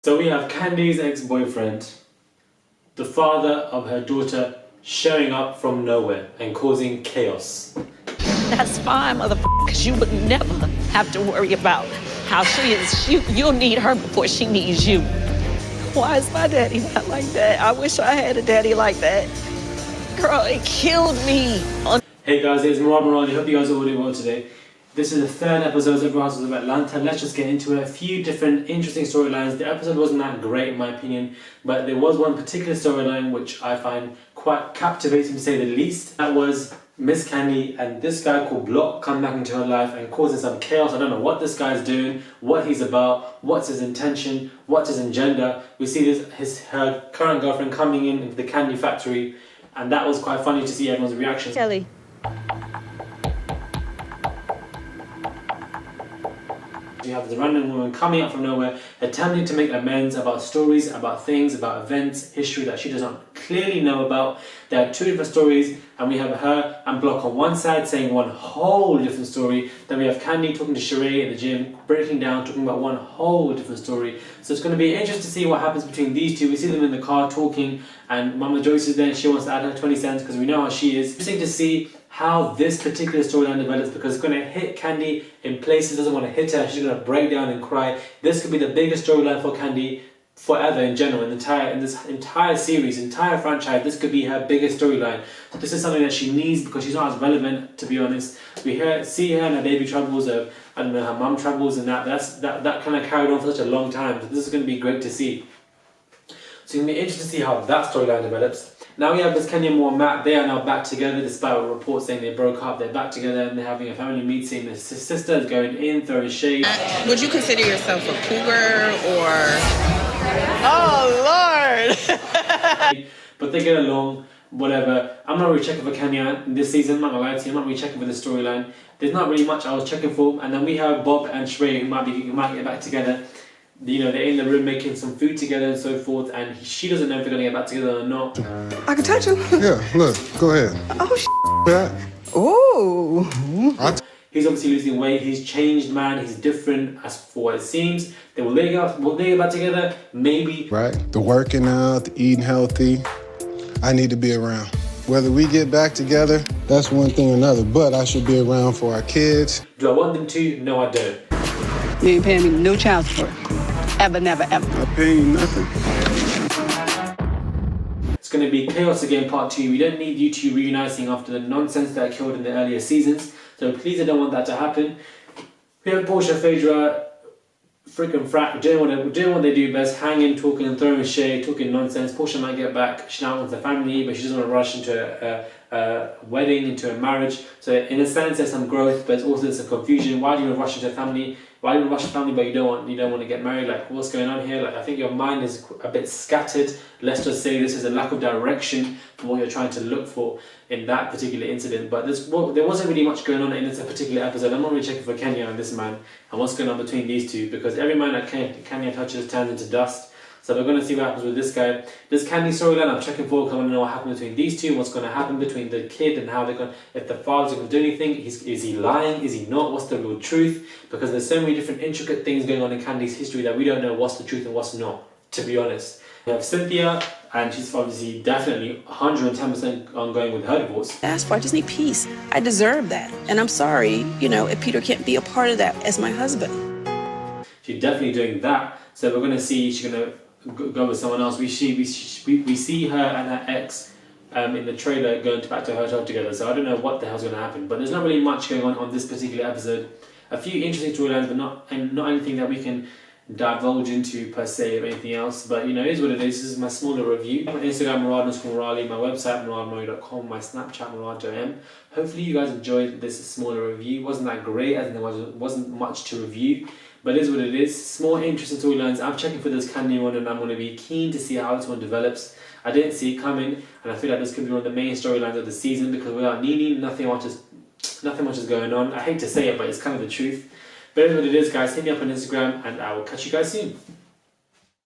So we have Kandi's ex-boyfriend, the father of her daughter, showing up from nowhere and causing chaos. That's fine, motherfucker, because you would never have to worry about how she is. You'll need her before she needs you. Why is my daddy not like that? I wish I had a daddy like that. Girl, it killed me. Hey guys, it's Rhoa. I hope you guys are all doing well today. This is the third episode of Houses of Atlanta. Let's just get into it. A few different interesting storylines. The episode wasn't that great in my opinion, but there was one particular storyline which I find quite captivating to say the least. That was Miss Kandi and this guy called Block come back into her life and causing some chaos. I don't know what this guy's doing, what he's about, what's his intention, what's his agenda. We see her current girlfriend coming into the candy factory, and that was quite funny to see everyone's reaction. Kelly. You have the random woman coming up from nowhere, attempting to make amends about stories, about things, about events, history that she does not clearly know about. There are two different stories, and we have her and Block on one side saying one whole different story. Then we have Kandi talking to Sheree in the gym, breaking down, talking about one whole different story. So it's going to be interesting to see what happens between these two. We see them in the car talking, and Mama Joyce is there and she wants to add her 20 cents because we know how she is. Interesting to see how this particular storyline develops because it's going to hit Kandi in places it doesn't want to hit her. She's going to break down and cry. This could be the biggest storyline for Kandi forever in general, in this entire series, entire franchise. This could be her biggest storyline. So this is something that she needs because she's not as relevant, to be honest. We see her and her baby troubles, I don't know, her mum troubles, and that kind of carried on for such a long time. So this is going to be great to see. So it's going to be interesting to see how that storyline develops. Now we have Miss Kenya and Matt. They are now back together despite a report saying they broke up. They're back together and they're having a family meeting. The sister is going in, throwing shade. Would you consider yourself a cougar or... Oh, Lord! But they get along, whatever. I'm not really checking for Kenya this season. I'm not gonna lie to you. I'm not really checking for the storyline. There's not really much I was checking for. And then we have Bob and Sheree who might get back together. You know, they're in the room making some food together and so forth, and she doesn't know if they're gonna get back together or not. I can touch him. Yeah, look, go ahead. Oh, He's obviously losing weight. He's changed, man. He's different as for what it seems. Will they get back together? Maybe. Right. The working out, the eating healthy. I need to be around. Whether we get back together, that's one thing or another. But I should be around for our kids. Do I want them to? No, I don't. You ain't paying me no child support. Ever, never, ever. I'm paying you nothing. It's going to be chaos again, part 2. We don't need you two reuniting after the nonsense that I killed in the earlier seasons. So please, I don't want that to happen. We have Portia, Phaedra, freaking frat, doing what they do best, hanging, talking and throwing shade, talking nonsense. Portia might get back. She now wants a family, but she doesn't want to rush into a wedding, into a marriage. So in a sense, there's some growth, but it's also some confusion. Why do you want to rush into a family? Why do you rush a family but you don't want to get married? Like, what's going on here? Like, I think your mind is a bit scattered. Let's just say this is a lack of direction for what you're trying to look for in that particular incident. But there wasn't really much going on in this particular episode. I'm not really checking for Kenya and this man and what's going on between these two because every man that Kenya touches turns into dust. So we're going to see what happens with this guy. This Kandi storyline I'm checking for because I want to know what happened between these two, what's going to happen between the kid and how they're going, if the father's going to do anything, is he lying, is he not, what's the real truth? Because there's so many different intricate things going on in Kandi's history that we don't know what's the truth and what's not, to be honest. We have Cynthia, and she's obviously definitely 110% ongoing with her divorce. Ask for, I just need peace. I deserve that. And I'm sorry, if Peter can't be a part of that as my husband. She's definitely doing that. So we're going to see, she's going to go with someone else. We see her and her ex in the trailer going back to her hotel together. So I don't know what the hell's going to happen. But there's not really much going on this particular episode. A few interesting storylines, but not anything that we can divulge into per se of anything else. But it is what it is. This is my smaller review. My Instagram, Rhoa_Morali, my website, MoraliMorali.com, my Snapchat, Morali. Hopefully you guys enjoyed this smaller review. It wasn't that great, as in there wasn't much to review. But it is what it is. Small, interesting storylines. I'm checking for this Kandi one and I'm going to be keen to see how this one develops. I didn't see it coming and I feel like this could be one of the main storylines of the season because without Nini, nothing much is going on. I hate to say it, but it's kind of the truth. But it is what it is, guys. Hit me up on Instagram and I will catch you guys soon.